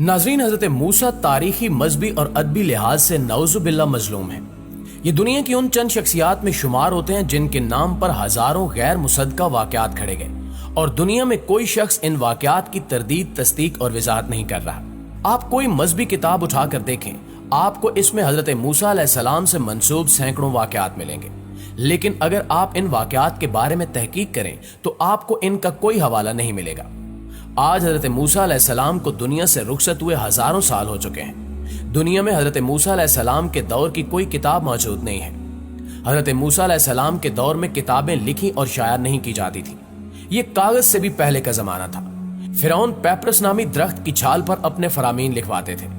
नाजरीन, हजरत मूसा तारीखी, मजहबी और अदबी लिहाज से नौजुबिल्ला मजलूम है। ये दुनिया की उन चंद शख्सियात में शुमार होते हैं जिनके नाम पर हजारों गैर मुसद्दका वाकयात खड़े गए और दुनिया में कोई शख्स इन वाकयात की तरदीद, तस्दीक और वजाहत नहीं कर रहा। आप कोई मजहबी किताब उठाकर देखें, आपको इसमें हजरत मूसा अलैहिस्सलाम से मंसूब सैकड़ों वाकयात मिलेंगे, लेकिन अगर आप इन वाकयात के बारे में तहकीक करें तो आपको इनका कोई हवाला नहीं मिलेगा। आज हजरत मूसा अलैहिस्सलाम को दुनिया से रुखसत हुए हजारों साल हो चुके हैं। दुनिया में हजरत मूसा अलैहिस्सलाम के दौर की कोई किताब मौजूद नहीं है। हजरत मूसा अलैहिस्सलाम के दौर में किताबें लिखी और शायर नहीं की जाती थी। ये कागज से भी पहले का जमाना था। फिरौन पैपरस नामी दरख्त की छाल पर अपने फरामीन लिखवाते थे।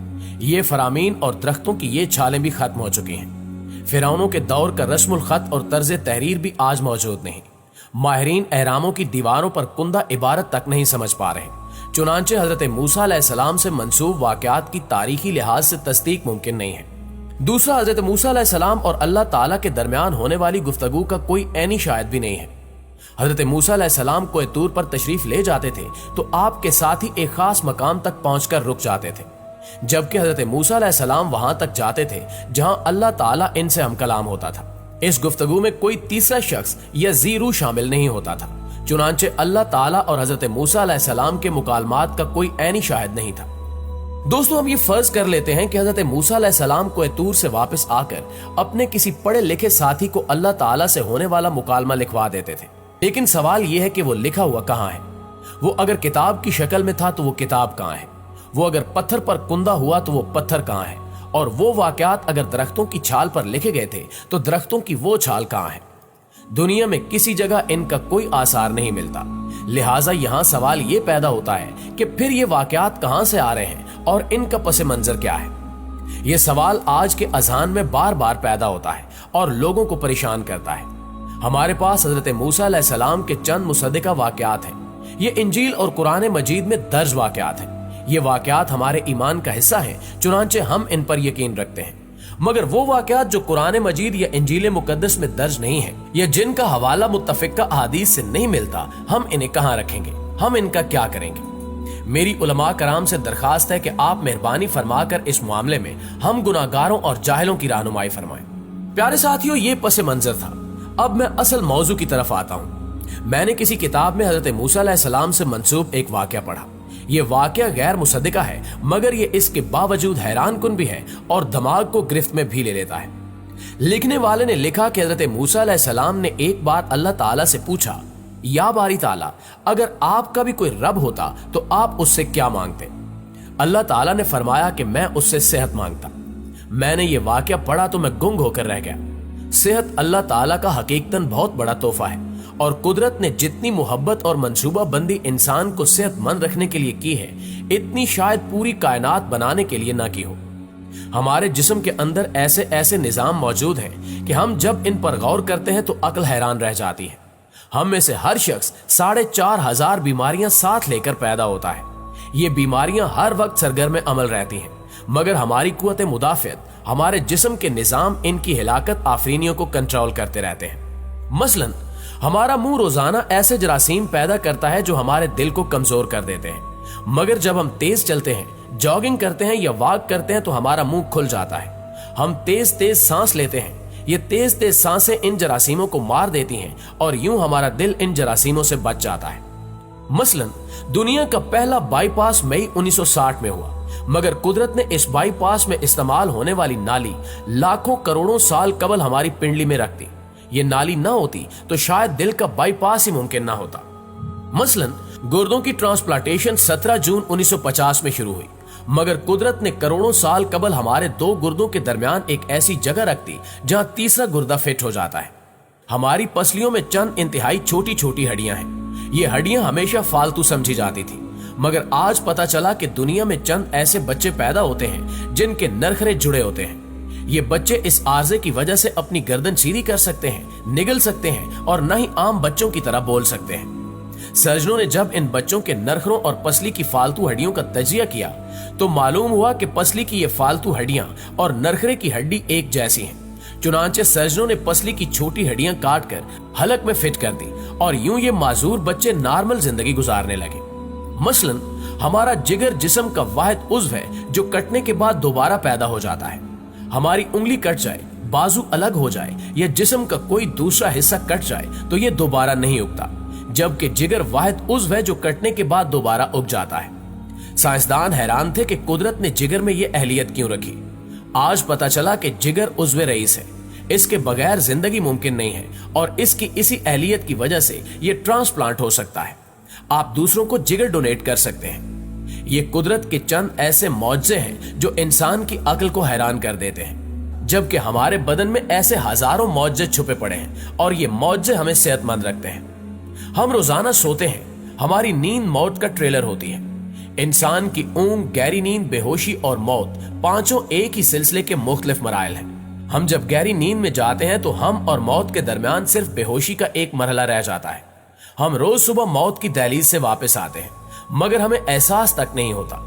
ये फरामीन और दरख्तों की ये छालें भी खत्म हो चुकी हैं। फिरौनों के दौर का रस्मुल खत और तर्ज तहरीर भी आज मौजूद नहीं। माहिरीन एहरामों की दीवारों पर कुंदा इबारत तक नहीं समझ पा रहे। चुनांचे हजरत मूसा अलैहिस्सलाम से मंसूब वाकयात की तारीखी लिहाज से तस्दीक मुमकिन नहीं है। दूसरा, हजरत मूसा अलैहिस्सलाम और अल्लाह ताला के दरमियान होने वाली गुफ्तगू का कोई ऐनी शायद भी नहीं है। हजरत मूसा अलैहिस्सलाम कोह तूर पर तशरीफ ले जाते थे तो आपके साथ ही एक खास मकाम तक पहुंचकर रुक जाते थे, जबकि हजरत मूसा अलैहिस्सलाम वहां तक जाते थे जहां अल्लाह ताला इनसे हम कलाम होता था। इस गुफ्तगू में कोई तीसरा शख्स या ज़ीरू शामिल नहीं होता था। चुनांचे अल्लाह ताला और हजरत मूसा अलैहिस्सलाम के मुकालमात का कोई ऐनी शाहिद नहीं था। दोस्तों, हम ये फर्ज कर लेते हैं कि हजरत मूसा अलैहिस्सलाम कोह तूर से वापस आकर अपने किसी पढ़े लिखे साथी को अल्लाह ताला से होने वाला मुकालमा लिखवा देते थे। लेकिन सवाल यह है कि वो लिखा हुआ कहाँ है? वो अगर किताब की शक्ल में था तो वो किताब कहाँ है? वो अगर पत्थर पर कुंदा हुआ तो वो पत्थर कहाँ है? और वो वाकयात अगर दरख्तों की छाल पर लिखे गए थे तो दरख्तों की वो छाल कहाँ है? दुनिया में किसी जगह इनका कोई आसार नहीं मिलता। लिहाजा यहाँ सवाल ये पैदा होता है कि फिर ये वाकयात कहाँ से आ रहे हैं और इनका पस मंजर क्या है? ये सवाल आज के अजान में बार बार पैदा होता है और लोगों को परेशान करता है। हमारे पास हजरत मूसा अलैहिस्सलाम के चंद मुसद्दका वाकयात हैं। ये इंजील और कुरान मजीद में दर्ज वाकयात हैं। ये वाकयात हमारे ईमान का हिस्सा हैं, चुनांचे हम इन पर यकीन रखते हैं। मगर वो वाकयात जो कुरान मजीद या इंजील मुकद्दस में दर्ज नहीं है या जिनका हवाला मुत्तफिका अहादीस से नहीं मिलता, हम इन्हें कहाँ रखेंगे? हम इनका क्या करेंगे? मेरी उलमा कराम से दरखास्त है कि आप मेहरबानी फरमाकर इस मामले में हम गुनाहगारों और जाहिलों की रहनुमाई फरमाएं। प्यारे साथियों, ये पस मंजर था। अब मैं असल मौजू की तरफ आता हूँ। मैंने किसी किताब में हजरत मूसा अलैहिस्सलाम से मंसूब एक वाकया पढ़ा। ये वाकया गैर मुसद्दका है, मगर ये इसके बावजूद हैरान कुन भी है और दिमाग को गिरफ्त में भी ले लेता है। लिखने वाले ने लिखा कि हजरत मूसा अलैहिस्सलाम ने एक बार अल्लाह ताला से पूछा, या बारी ताला, अगर आपका भी कोई रब होता तो आप उससे क्या मांगते? अल्लाह ताला ने फरमाया कि मैं उससे सेहत मांगता। मैंने ये वाकया पढ़ा तो मैं गुंग होकर रह गया। सेहत अल्लाह ताला का हकीकतन बहुत बड़ा तोहफा है और कुदरत ने जितनी मोहब्बत और मंसूबा बंदी इंसान को सेहतमंद रखने के लिए की है, इतनी शायद पूरी कायनात बनाने के लिए ना की हो। हमारे जिस्म के अंदर ऐसे ऐसे निजाम मौजूद हैं कि हम जब इन पर गौर करते हैं तो अक्ल हैरान रह जाती है। हम में से हर शख्स 4,500 बीमारियां साथ लेकर पैदा होता है। ये बीमारियां हर वक्त सरगर्म अमल रहती हैं, मगर हमारी कुव्वत मुदाफियत, हमारे जिस्म के निजाम इनकी हिलाकत आफरीनियों को कंट्रोल करते रहते हैं। मसलन हमारा मुंह रोजाना ऐसे जरासीम पैदा करता है जो हमारे दिल को कमजोर कर देते हैं, मगर जब हम तेज चलते हैं, जॉगिंग करते हैं या वॉक करते हैं तो हमारा मुंह खुल जाता है। हम तेज तेज सांस लेते हैं। ये तेज तेज सांसें इन जरासीमों को मार देती हैं और यूं हमारा दिल इन जरासीमों से बच जाता है। मसलन दुनिया का पहला बाईपास मई 1960 में हुआ, मगर कुदरत ने इस बाईपास में इस्तेमाल होने वाली नाली लाखों करोड़ों साल कबल हमारी पिंडली में रख दी। ये नाली ना होती तो शायद दिल का बाईपास ही मुमकिन ना होता। मसलन गुर्दों की ट्रांसप्लांटेशन 17 जून 1950 में शुरू हुई, मगर कुदरत ने करोड़ों साल कबल हमारे दो गुर्दों के दरमियान एक ऐसी जगह रख दी जहां तीसरा गुर्दा फिट हो जाता है। हमारी पसलियों में चंद इंतहाई छोटी छोटी हड्डियां हैं। ये हड्डियां हमेशा फालतू समझी जाती थी, मगर आज पता चला कि दुनिया में चंद ऐसे बच्चे पैदा होते हैं जिनके नरखरे जुड़े होते हैं। ये बच्चे इस आर्जे की वजह से अपनी गर्दन सीधी कर सकते हैं, निगल सकते हैं और न ही आम बच्चों की तरह बोल सकते हैं। सर्जनों ने जब इन बच्चों के नरखरों और पसली की फालतू हड्डियों का तजिया किया तो मालूम हुआ कि पसली की ये फालतू हड्डियां और नरखरे की हड्डी एक जैसी हैं। चुनांचे सर्जनों ने पसली की छोटी हड्डियां काट कर हलक में फिट कर दी और यूं ये माजूर बच्चे नॉर्मल जिंदगी गुजारने लगे। मसलन हमारा जिगर जिस्म का वाहिद उज़्व है जो कटने के बाद दोबारा पैदा हो जाता है। हमारी उंगली कट जाए, बाजू अलग हो जाए या जिस्म का कोई दूसरा हिस्सा कट जाए तो ये दोबारा नहीं उगता, जबकि जिगर वाहिद उज़्व है जो कटने के बाद दोबारा उग जाता है। साइंसदान हैरान थे कि कुदरत ने जिगर में ये अहलियत क्यों रखी। आज पता चला कि जिगर उज़्व रईस है, इसके बगैर जिंदगी मुमकिन नहीं है और इसकी इसी अहलियत की वजह से ये ट्रांसप्लांट हो सकता है। आप दूसरों को जिगर डोनेट कर सकते हैं। ये कुदरत के चंद ऐसे मौजज़े हैं जो इंसान की अक्ल को हैरान कर देते हैं, जबकि हमारे बदन में ऐसे हजारों मौजज़े छुपे पड़े हैं और ये मौजज़े हमें सेहतमंद रखते हैं। हम रोजाना सोते हैं, हमारी नींद मौत का ट्रेलर होती है। इंसान की ऊंघ, गहरी नींद, बेहोशी और मौत पांचों एक ही सिलसिले के मुख्तलिफ मराइल हैं। हम जब गहरी नींद में जाते हैं तो हम और मौत के दरमियान सिर्फ बेहोशी का एक मरहला रह जाता है। हम रोज सुबह मौत की दहलीज से वापस आते हैं, मगर हमें एहसास तक नहीं होता।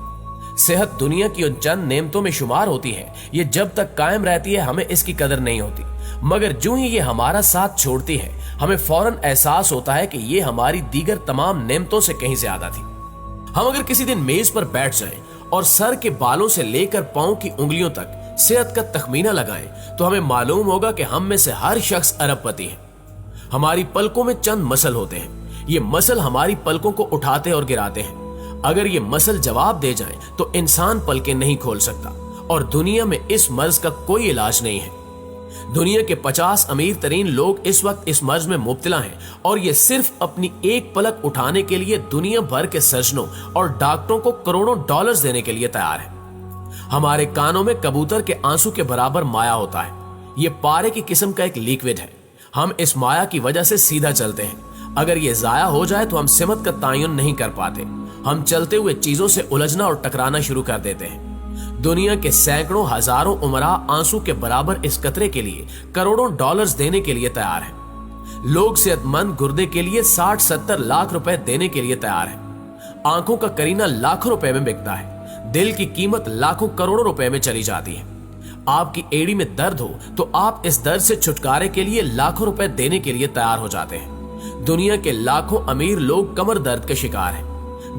सेहत दुनिया की उन चंद नेमतों में शुमार होती है, ये जब तक कायम रहती है हमें इसकी कदर नहीं होती, मगर जो ही ये हमारा साथ छोड़ती है हमें फौरन एहसास होता है कि ये हमारी दीगर तमाम नेमतों से कहीं ज्यादा थी। हम अगर किसी दिन मेज पर बैठ जाएं और सर के बालों से लेकर पांव की उंगलियों तक सेहत का तखमीना लगाएं तो हमें मालूम होगा कि हम में से हर शख्स अरबपति है। हमारी पलकों में चंद मसल होते हैं, ये मसल हमारी पलकों को उठाते और गिराते हैं। अगर ये मसल जवाब दे जाएं तो इंसान पलकें नहीं खोल सकता और दुनिया में इस मर्ज का कोई इलाज नहीं है। दुनिया के 50 अमीर तरीन लोग इस वक्त इस मर्ज में मुब्तला हैं और ये सिर्फ अपनी एक पलक उठाने के लिए दुनिया भर के सर्जनों और डॉक्टरों को करोड़ों डॉलर्स देने के लिए तैयार है। हमारे कानों में कबूतर के आंसू के बराबर माया होता है। ये पारे की किस्म का एक लिक्विड है। हम इस माया की वजह से सीधा चलते हैं। अगर ये जाया हो जाए तो हम सिमत का तायुन नहीं कर पाते। हम चलते हुए चीजों से उलझना और टकराना शुरू कर देते हैं। दुनिया के सैकड़ों हजारों उमरा आंसू के बराबर इस कतरे के लिए करोड़ों डॉलर्स देने के लिए तैयार हैं। लोग सेहतमंद गुर्दे के लिए 60-70 लाख रुपए देने के लिए तैयार हैं। आंखों का करीना लाखों रुपए में बिकता है। दिल की कीमत लाखों करोड़ों रुपए में चली जाती है। आपकी एड़ी में दर्द हो तो आप इस दर्द से छुटकारे के लिए लाखों रुपए देने के लिए तैयार हो जाते हैं। दुनिया के लाखों अमीर लोग कमर दर्द के शिकार हैं।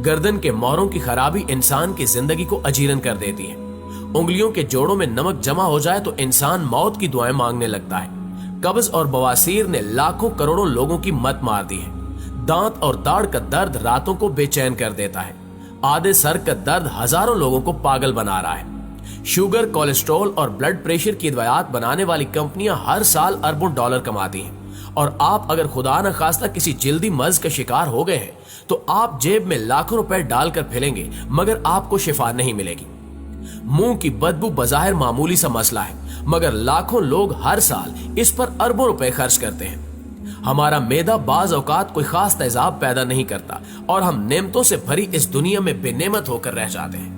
गर्दन के मोहरों की खराबी इंसान की जिंदगी को अजीरन कर देती है। उंगलियों के जोड़ों में नमक जमा हो जाए तो इंसान मौत की दुआएं मांगने लगता है। कब्ज और बवासीर ने लाखों करोड़ों लोगों की मत मार दी है। दांत और दाढ़ का दर्द रातों को बेचैन कर देता है। आधे सर का दर्द हजारों लोगों को पागल बना रहा है। शुगर, कोलेस्ट्रॉल और ब्लड प्रेशर की दवाइयां बनाने वाली कंपनियां हर साल अरबों डॉलर कमाती हैं और आप अगर खुदा न खास्ता किसी जल्दी मर्ज का शिकार हो गए हैं तो आप जेब में लाखों रुपए डालकर फिलेंगे मगर आपको शिफा नहीं मिलेगी। मुंह की बदबू बजाहिर मामूली सा मसला है, मगर लाखों लोग हर साल इस पर अरबों रुपए खर्च करते हैं। हमारा मैदा बाज औकात कोई खास तेजाब पैदा नहीं करता और हम नेमतों से भरी इस दुनिया में बेनेमत होकर रह जाते हैं।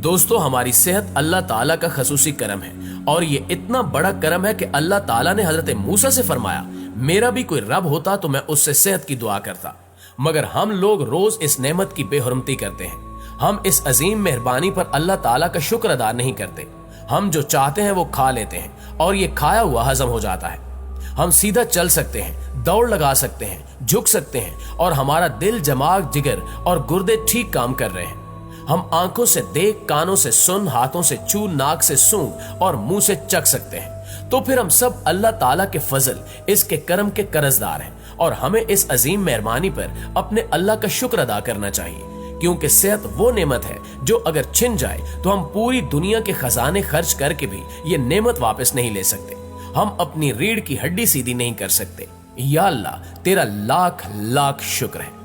दोस्तों, हमारी सेहत अल्लाह ताला का खसूसी करम है और ये इतना बड़ा करम है कि अल्लाह ताला ने हजरत मूसा से फरमाया, मेरा भी कोई रब होता तो मैं उससे सेहत की दुआ करता। मगर हम लोग रोज इस नेमत की बेहुरमती करते हैं। हम इस अजीम मेहरबानी पर अल्लाह ताला का शुक्र अदा नहीं करते। हम जो चाहते हैं वो खा लेते हैं और ये खाया हुआ हजम हो जाता है। हम सीधा चल सकते हैं, दौड़ लगा सकते हैं, झुक सकते हैं और हमारा दिल, दिमाग, जिगर और गुर्दे ठीक काम कर रहे हैं। हम आंखों से देख, कानों से सुन, हाथों से छू, नाक से सूंघ और मुंह से चख सकते हैं। तो फिर हम सब अल्लाह ताला के फजल, इसके करम के कर्जदार हैं और हमें इस अजीम मेहरबानी पर अपने अल्लाह का शुक्र अदा करना चाहिए, क्योंकि सेहत वो नेमत है जो अगर छिन जाए तो हम पूरी दुनिया के खजाने खर्च करके भी ये नेमत वापस नहीं ले सकते। हम अपनी रीढ़ की हड्डी सीधी नहीं कर सकते। या अल्लाह, तेरा लाख लाख शुक्र है।